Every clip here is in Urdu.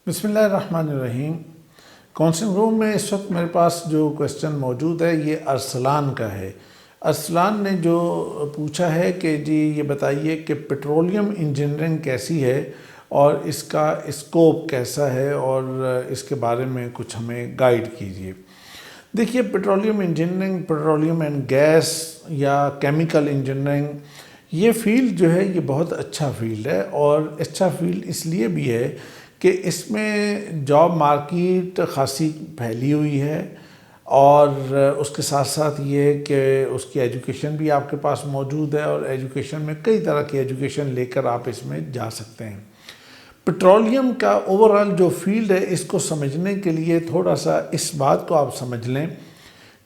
بسم اللہ الرحمن الرحیم۔ کاؤنسلنگ روم میں اس وقت میرے پاس جو کویسچن موجود ہے یہ ارسلان کا ہے۔ ارسلان نے جو پوچھا ہے کہ جی یہ بتائیے کہ پیٹرولیم انجینئرنگ کیسی ہے اور اس کا اسکوپ کیسا ہے اور اس کے بارے میں کچھ ہمیں گائیڈ کیجیے۔ دیکھیے، petroleum engineering, petroleum and gas یا کیمیکل انجینئرنگ، یہ فیلڈ جو ہے یہ بہت اچھا فیلڈ ہے، اور اچھا فیلڈ اس لیے بھی ہے کہ اس میں جاب مارکیٹ خاصی پھیلی ہوئی ہے، اور اس کے ساتھ ساتھ یہ کہ اس کی ایجوکیشن بھی آپ کے پاس موجود ہے، اور ایجوکیشن میں کئی طرح کی ایجوکیشن لے کر آپ اس میں جا سکتے ہیں۔ پیٹرولیم کا اوورآل جو فیلڈ ہے، اس کو سمجھنے کے لیے تھوڑا سا اس بات کو آپ سمجھ لیں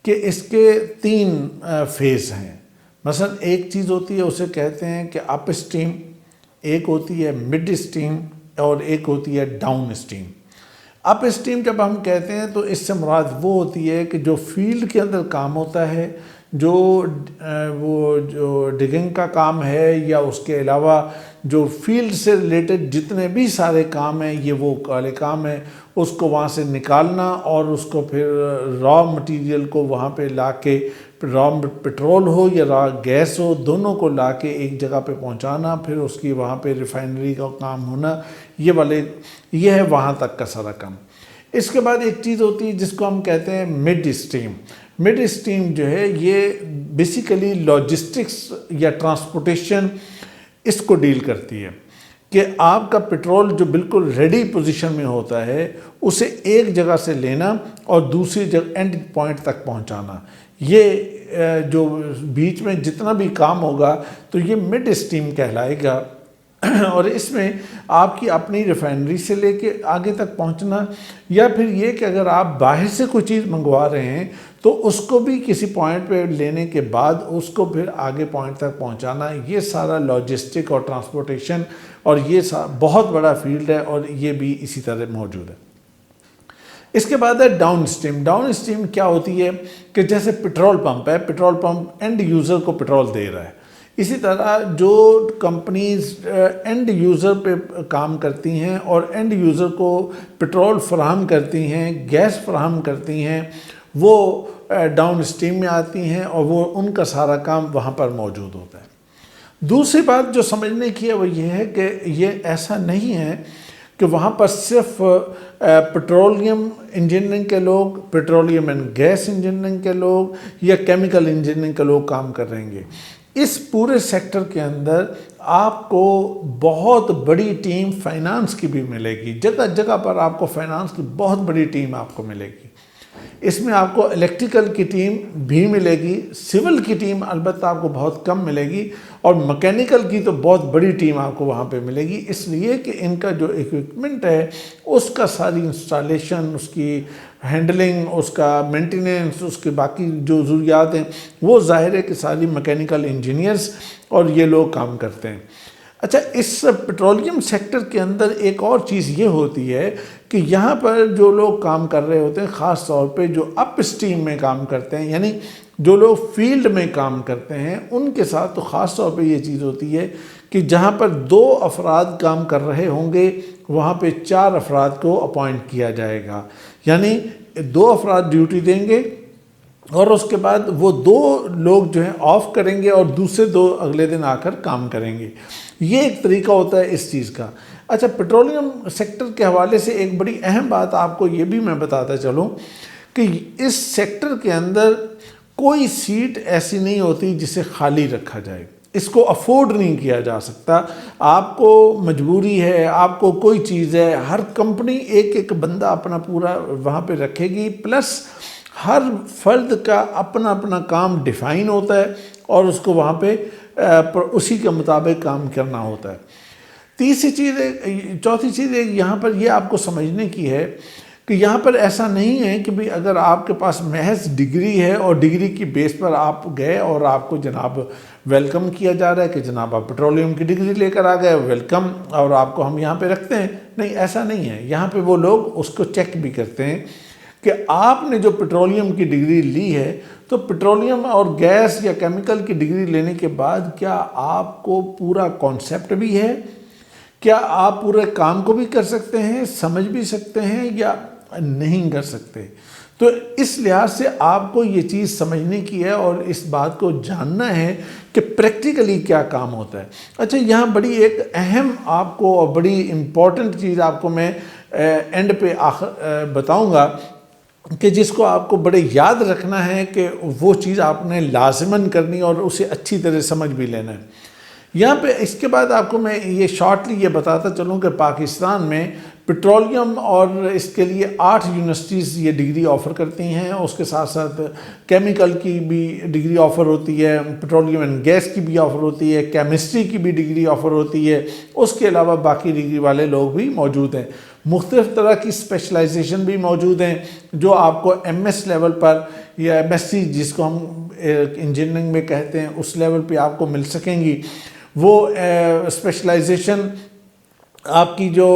کہ اس کے 3 فیز ہیں۔ مثلا ایک چیز ہوتی ہے، اسے کہتے ہیں کہ اپ اسٹریم، ایک ہوتی ہے مڈ اسٹریم، اور ایک ہوتی ہے ڈاؤن اسٹریم۔ اپ اسٹریم جب ہم کہتے ہیں تو اس سے مراد وہ ہوتی ہے کہ جو فیلڈ کے اندر کام ہوتا ہے، جو ڈگنگ کا کام ہے، یا اس کے علاوہ جو فیلڈ سے ریلیٹڈ جتنے بھی سارے کام ہیں، یہ وہ والے کام ہیں، اس کو وہاں سے نکالنا اور اس کو پھر را مٹیریل کو وہاں پہ لا کے، را پٹرول ہو یا را گیس ہو، دونوں کو لا کے ایک جگہ پہ پہنچانا، پھر اس کی وہاں پہ ریفائنری کا کام ہونا، یہ ہے وہاں تک کا سارا کام۔ اس کے بعد ایک چیز ہوتی ہے جس کو ہم کہتے ہیں مڈ اسٹریم۔ مڈ اسٹریم جو ہے یہ بیسیکلی لاجسٹکس یا ٹرانسپورٹیشن اس کو ڈیل کرتی ہے، کہ آپ کا پٹرول جو بالکل ریڈی پوزیشن میں ہوتا ہے، اسے ایک جگہ سے لینا اور دوسری جگہ اینڈ پوائنٹ تک پہنچانا۔ یہ جو بیچ میں جتنا بھی کام ہوگا تو یہ مڈ اسٹریم کہلائے گا، اور اس میں آپ کی اپنی ریفائنری سے لے کے آگے تک پہنچنا، یا پھر یہ کہ اگر آپ باہر سے کوئی چیز منگوا رہے ہیں تو اس کو بھی کسی پوائنٹ پہ لینے کے بعد اس کو پھر آگے پوائنٹ تک پہنچانا، یہ سارا لاجسٹک اور ٹرانسپورٹیشن، اور یہ بہت بڑا فیلڈ ہے، اور یہ بھی اسی طرح موجود ہے۔ اس کے بعد ہے ڈاؤن اسٹریم۔ ڈاؤن اسٹریم کیا ہوتی ہے کہ جیسے پٹرول پمپ ہے، پٹرول پمپ اینڈ یوزر کو پٹرول دے رہا ہے، اسی طرح جو کمپنیز اینڈ یوزر پہ کام کرتی ہیں اور اینڈ یوزر کو پٹرول فراہم کرتی ہیں، گیس فراہم کرتی ہیں، وہ ڈاؤن اسٹریم میں آتی ہیں، اور وہ ان کا سارا کام وہاں پر موجود ہوتا ہے۔ دوسری بات جو سمجھنے کی ہے وہ یہ ہے کہ یہ ایسا نہیں ہے کہ وہاں پر صرف پیٹرولیم انجینئرنگ کے لوگ، پیٹرولیم اینڈ گیس انجینئرنگ کے لوگ یا کیمیکل انجینئرنگ کے لوگ کام کر رہیں گے۔ اس پورے سیکٹر کے اندر آپ کو بہت بڑی ٹیم فائنانس کی بھی ملے گی، جگہ جگہ پر آپ کو فائنانس کی بہت بڑی ٹیم آپ کو ملے گی۔ اس میں آپ کو الیکٹریکل کی ٹیم بھی ملے گی، سول کی ٹیم البتہ آپ کو بہت کم ملے گی، اور مکینیکل کی تو بہت بڑی ٹیم آپ کو وہاں پہ ملے گی، اس لیے کہ ان کا جو ایکوپمنٹ ہے اس کا ساری انسٹالیشن، اس کی ہینڈلنگ، اس کا مینٹیننس، اس کے باقی جو ضروریات ہیں، وہ ظاہر ہے کہ ساری مکینیکل انجینئرز اور یہ لوگ کام کرتے ہیں۔ اچھا، اس پیٹرولیم سیکٹر کے اندر ایک اور چیز یہ ہوتی ہے کہ یہاں پر جو لوگ کام کر رہے ہوتے ہیں، خاص طور پہ جو اپ اسٹریم میں کام کرتے ہیں، یعنی جو لوگ فیلڈ میں کام کرتے ہیں، ان کے ساتھ تو خاص طور پہ یہ چیز ہوتی ہے کہ جہاں پر 2 افراد کام کر رہے ہوں گے، وہاں پہ 4 افراد کو اپوائنٹ کیا جائے گا، یعنی 2 افراد ڈیوٹی دیں گے، اور اس کے بعد وہ 2 لوگ جو ہیں آف کریں گے اور دوسرے 2 اگلے دن آ کر کام کریں گے۔ یہ ایک طریقہ ہوتا ہے اس چیز کا۔ اچھا، پیٹرولیم سیکٹر کے حوالے سے ایک بڑی اہم بات آپ کو یہ بھی میں بتاتا چلوں کہ اس سیکٹر کے اندر کوئی سیٹ ایسی نہیں ہوتی جسے خالی رکھا جائے، اس کو افورڈ نہیں کیا جا سکتا۔ آپ کو مجبوری ہے، آپ کو کوئی چیز ہے، ہر کمپنی ایک بندہ اپنا پورا وہاں پہ رکھے گی، پلس ہر فرد کا اپنا اپنا کام ڈیفائن ہوتا ہے، اور اس کو وہاں پہ اسی کے مطابق کام کرنا ہوتا ہے۔ چوتھی چیز یہاں پر یہ آپ کو سمجھنے کی ہے کہ یہاں پر ایسا نہیں ہے کہ بھی اگر آپ کے پاس محض ڈگری ہے اور ڈگری کی بیس پر آپ گئے اور آپ کو جناب ویلکم کیا جا رہا ہے کہ جناب آپ پیٹرولیم کی ڈگری لے کر آ گئے، ویلکم، اور آپ کو ہم یہاں پہ رکھتے ہیں۔ نہیں، ایسا نہیں ہے۔ یہاں پہ وہ لوگ اس کو چیک بھی کرتے ہیں کہ آپ نے جو پیٹرولیم کی ڈگری لی ہے، تو پیٹرولیم اور گیس یا کیمیکل کی ڈگری لینے کے بعد کیا آپ کو پورا کانسیپٹ بھی ہے، کیا آپ پورے کام کو بھی کر سکتے ہیں، سمجھ بھی سکتے ہیں یا نہیں کر سکتے؟ تو اس لحاظ سے آپ کو یہ چیز سمجھنے کی ہے اور اس بات کو جاننا ہے کہ پریکٹیکلی کیا کام ہوتا ہے۔ اچھا، یہاں بڑی ایک اہم آپ کو اور بڑی امپورٹنٹ چیز آپ کو میں اینڈ پہ بتاؤں گا کہ جس کو آپ کو بڑے یاد رکھنا ہے کہ وہ چیز آپ نے لازماً کرنی اور اسے اچھی طرح سمجھ بھی لینا ہے۔ یہاں پہ اس کے بعد آپ کو میں یہ شارٹلی یہ بتاتا چلوں کہ پاکستان میں پیٹرولیم اور اس کے لیے 8 یونیورسٹیز یہ ڈگری آفر کرتی ہیں، اس کے ساتھ ساتھ کیمیکل کی بھی ڈگری آفر ہوتی ہے، پیٹرولیم اینڈ گیس کی بھی آفر ہوتی ہے، کیمسٹری کی بھی ڈگری آفر ہوتی ہے، اس کے علاوہ باقی ڈگری والے لوگ بھی موجود ہیں۔ مختلف طرح کی اسپیشلائزیشن بھی موجود ہیں جو آپ کو ایم ایس لیول پر یا ایم ایس سی جس کو ہم انجینئرنگ میں کہتے ہیں اس لیول پہ آپ کو مل سکیں گی۔ وہ اسپیشلائزیشن آپ کی جو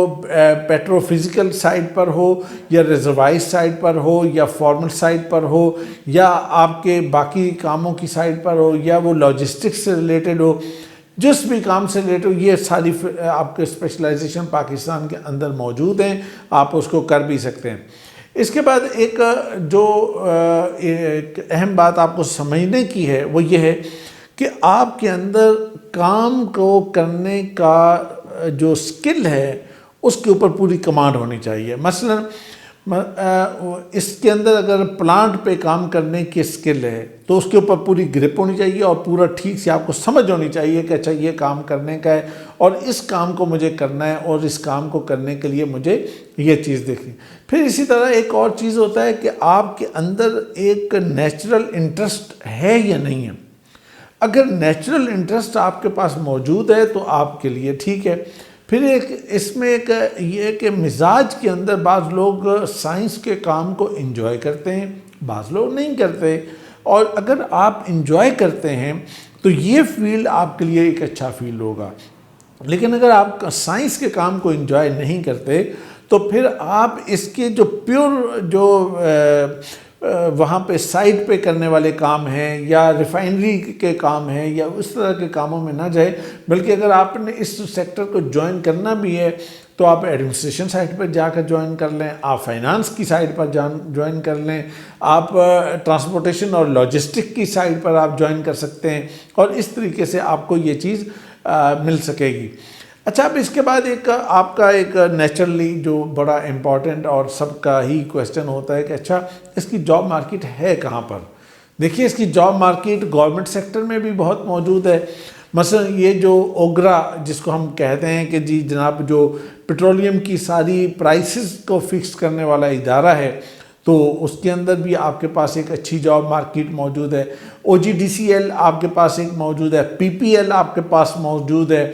پیٹرو فزیکل سائڈ پر ہو یا ریزروائر سائڈ پر ہو یا فارمل سائڈ پر ہو یا آپ کے باقی کاموں کی سائڈ پر ہو یا وہ لاجسٹکس سے ریلیٹڈ ہو، جس بھی کام سے ریلیٹڈ ہو، یہ ساری آپ کے اسپیشلائزیشن پاکستان کے اندر موجود ہیں، آپ اس کو کر بھی سکتے ہیں۔ اس کے بعد ایک جو ایک اہم بات آپ کو سمجھنے کی ہے وہ یہ ہے کہ آپ کے اندر کام کو کرنے کا جو سکل ہے اس کے اوپر پوری کمانڈ ہونی چاہیے۔ مثلا اس کے اندر اگر پلانٹ پہ کام کرنے کی سکل ہے تو اس کے اوپر پوری گرپ ہونی چاہیے اور پورا ٹھیک سے آپ کو سمجھ ہونی چاہیے کہ اچھا یہ کام کرنے کا ہے اور اس کام کو مجھے کرنا ہے اور اس کام کو کرنے کے لیے مجھے یہ چیز دیکھنی۔ پھر اسی طرح ایک اور چیز ہوتا ہے کہ آپ کے اندر ایک نیچرل انٹرسٹ ہے یا نہیں ہے۔ اگر نیچرل انٹرسٹ آپ کے پاس موجود ہے تو آپ کے لیے ٹھیک ہے۔ پھر اس میں ایک یہ کہ مزاج کے اندر بعض لوگ سائنس کے کام کو انجوائے کرتے ہیں، بعض لوگ نہیں کرتے، اور اگر آپ انجوائے کرتے ہیں تو یہ فیلڈ آپ کے لیے ایک اچھا فیلڈ ہوگا۔ لیکن اگر آپ سائنس کے کام کو انجوائے نہیں کرتے تو پھر آپ اس کے جو پیور جو وہاں پہ سائٹ پہ کرنے والے کام ہیں یا ریفائنری کے کام ہیں یا اس طرح کے کاموں میں نہ جائے، بلکہ اگر آپ نے اس سیکٹر کو جوائن کرنا بھی ہے تو آپ ایڈمنسٹریشن سائٹ پر جا کر جوائن کر لیں، آپ فائنانس کی سائٹ پر جوائن کر لیں، آپ ٹرانسپورٹیشن اور لاجسٹک کی سائٹ پر آپ جوائن کر سکتے ہیں اور اس طریقے سے آپ کو یہ چیز مل سکے گی۔ اچھا، اب اس کے بعد ایک آپ کا ایک نیچرلی جو بڑا امپورٹنٹ اور سب کا ہی کویسچن ہوتا ہے کہ اچھا اس کی جاب مارکیٹ ہے کہاں پر؟ دیکھیے، اس کی جاب مارکیٹ گورنمنٹ سیکٹر میں بھی بہت موجود ہے۔ مثلا یہ جو اوگرا جس کو ہم کہتے ہیں کہ جی جناب جو پیٹرولیم کی ساری پرائسز کو فکس کرنے والا ادارہ ہے، تو اس کے اندر بھی آپ کے پاس ایک اچھی جاب مارکیٹ موجود ہے۔ او جی ڈی سی ایل آپ کے پاس ایک موجود ہے، پی پی ایل آپ کے پاس موجود ہے،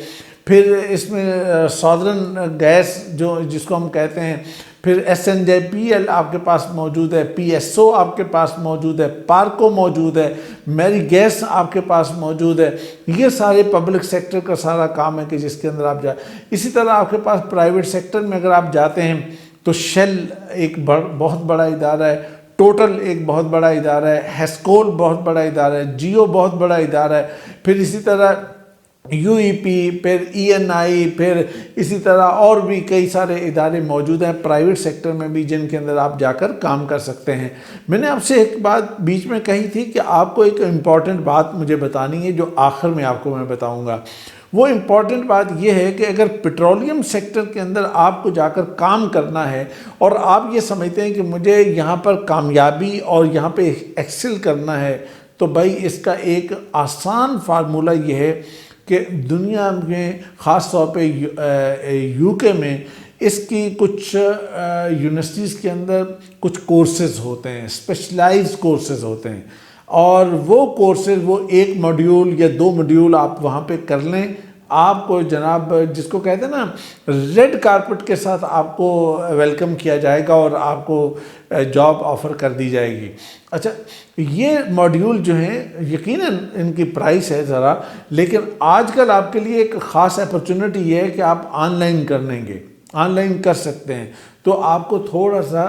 پھر اس میں سادرن گیس جس کو ہم کہتے ہیں، پھر ایس این جے پی ایل آپ کے پاس موجود ہے، پی ایس او آپ کے پاس موجود ہے، پارکو موجود ہے، میری گیس آپ کے پاس موجود ہے۔ یہ سارے پبلک سیکٹر کا سارا کام ہے کہ جس کے اندر آپ جائیں۔ اسی طرح آپ کے پاس پرائیویٹ سیکٹر میں اگر آپ جاتے ہیں تو شیل ایک بہت بڑا ادارہ ہے، ٹوٹل ایک بہت بڑا ادارہ ہے، ہیسکول بہت بڑا ادارہ ہے، جیو بہت بڑا ادارہ ہے، پھر اسی طرح یو ای پی، پھر ای این آئی، پھر اسی طرح اور بھی کئی سارے ادارے موجود ہیں پرائیویٹ سیکٹر میں بھی جن کے اندر آپ جا کر کام کر سکتے ہیں۔ میں نے آپ سے ایک بات بیچ میں کہی تھی کہ آپ کو ایک امپورٹنٹ بات مجھے بتانی ہے جو آخر میں آپ کو میں بتاؤں گا۔ وہ امپورٹنٹ بات یہ ہے کہ اگر پیٹرولیم سیکٹر کے اندر آپ کو جا کر کام کرنا ہے اور آپ یہ سمجھتے ہیں کہ مجھے یہاں پر کامیابی اور یہااں پہ ایکسل کرنا ہے، تو بھائی اس کا ایک آسان فارمولہ یہ ہے کہ دنیا میں خاص طور پہ یو کے میں اس کی کچھ یونیورسٹیز کے اندر کچھ کورسز ہوتے ہیں، اسپیشلائز کورسز ہوتے ہیں، اور وہ کورسز وہ 1 موڈیول یا 2 موڈیول آپ وہاں پہ کر لیں، آپ کو جناب جس کو کہتے ہیں نا ریڈ کارپٹ کے ساتھ آپ کو ویلکم کیا جائے گا اور آپ کو جاب آفر کر دی جائے گی۔ اچھا، یہ موڈیول جو ہیں یقیناً ان کی پرائس ہے ذرا، لیکن آج کل آپ کے لیے ایک خاص اپرچونٹی یہ ہے کہ آپ آن لائن کر لیں گے، آن لائن کر سکتے ہیں، تو آپ کو تھوڑا سا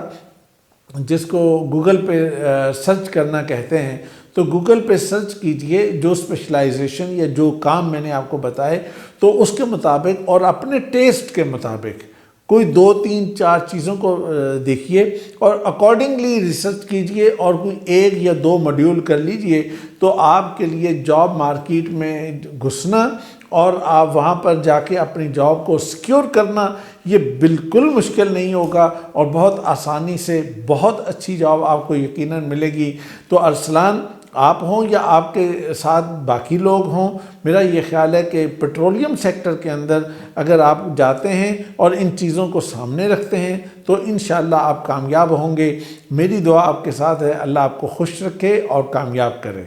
جس کو گوگل پہ سرچ کرنا کہتے ہیں، تو گوگل پہ سرچ کیجئے جو اسپیشلائزیشن یا جو کام میں نے آپ کو بتائے، تو اس کے مطابق اور اپنے ٹیسٹ کے مطابق کوئی 2 3 4 چیزوں کو دیکھیے اور اکارڈنگلی ریسرچ کیجئے اور کوئی 1 یا 2 ماڈیول کر لیجئے، تو آپ کے لیے جاب مارکیٹ میں گھسنا اور آپ وہاں پر جا کے اپنی جاب کو سیکیور کرنا یہ بالکل مشکل نہیں ہوگا، اور بہت آسانی سے بہت اچھی جاب آپ کو یقیناً ملے گی۔ تو ارسلان، آپ ہوں یا آپ کے ساتھ باقی لوگ ہوں، میرا یہ خیال ہے کہ پیٹرولیم سیکٹر کے اندر اگر آپ جاتے ہیں اور ان چیزوں کو سامنے رکھتے ہیں تو انشاءاللہ آپ کامیاب ہوں گے۔ میری دعا آپ کے ساتھ ہے، اللہ آپ کو خوش رکھے اور کامیاب کرے۔